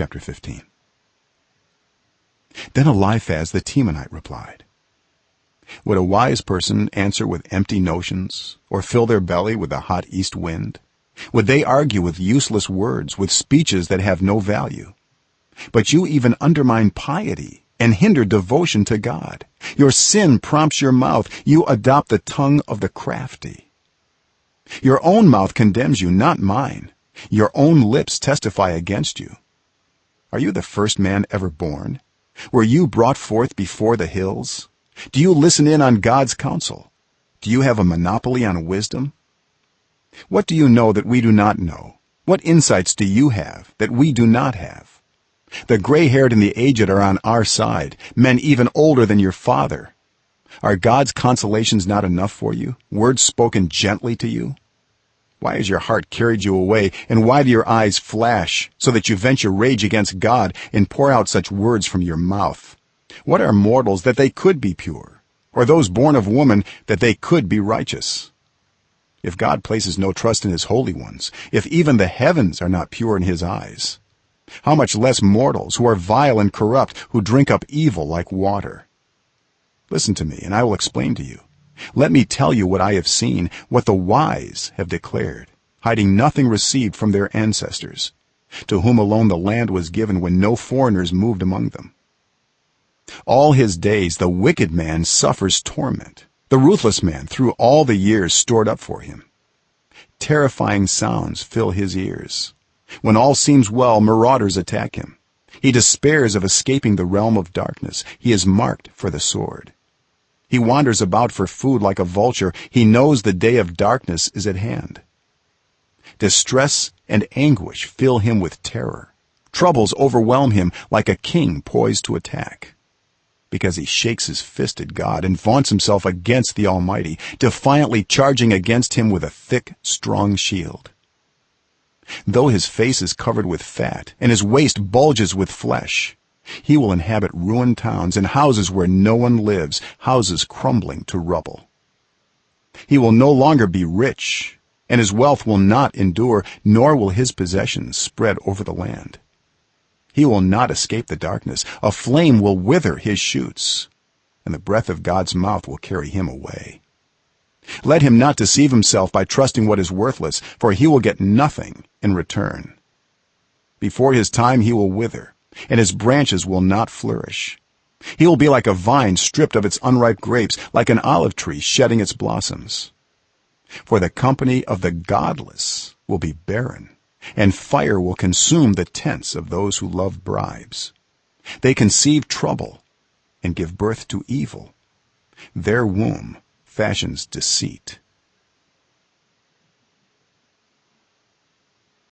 chapter 15. Then Eliphaz the Temanite replied, would a wise person answer with empty notions, or fill their belly with a hot east wind? Would they argue with useless words, with speeches that have no value? But you even undermine piety and hinder devotion to God. Your sin prompts your mouth. You adopt the tongue of the crafty. Your own mouth condemns you, not mine. Your own lips testify against you. Are you the first man ever born? Were you brought forth before the hills? Do you listen in on God's counsel? Do you have a monopoly on wisdom? What do you know that we do not know? What insights do you have that we do not have? The gray-haired and the aged are on our side, men even older than your father. Are God's consolations not enough for you, words spoken gently to you? Why has your heart carried you away, and why do your eyes flash, so that you venture rage against God and pour out such words from your mouth? What are mortals that they could be pure, or those born of woman that they could be righteous? If God places no trust in his holy ones, if even the heavens are not pure in his eyes, how much less mortals who are vile and corrupt, who drink up evil like water? Listen to me, and I will explain to you. Let me tell you what I have seen, what the wise have declared, hiding nothing received from their ancestors, to whom alone the land was given when no foreigners moved among them. All his days the wicked man suffers torment, the ruthless man through all the years stored up for him. Terrifying sounds fill his ears. When all seems well, marauders attack him. He despairs of escaping the realm of darkness. He is marked for the sword. He wanders about for food like a vulture. He knows the day of darkness is at hand. Distress and anguish fill him with terror. Troubles overwhelm him like a king poised to attack, because he shakes his fist at God and vaunts himself against the Almighty, defiantly charging against him with a thick, strong shield. Though his face is covered with fat and his waist bulges with flesh, he will inhabit ruined towns and houses where no one lives, houses crumbling to rubble. He will no longer be rich, and his wealth will not endure, nor will his possessions spread over the land. He will not escape the darkness. A flame will wither his shoots, and the breath of God's mouth will carry him away. Let him not deceive himself by trusting what is worthless, for he will get nothing in return. Before his time he will wither, and his branches will not flourish. He will be like a vine stripped of its unripe grapes, like an olive tree shedding its blossoms. For the company of the godless will be barren, and fire will consume the tents of those who love bribes. They conceive trouble and give birth to evil. Their womb fashions deceit.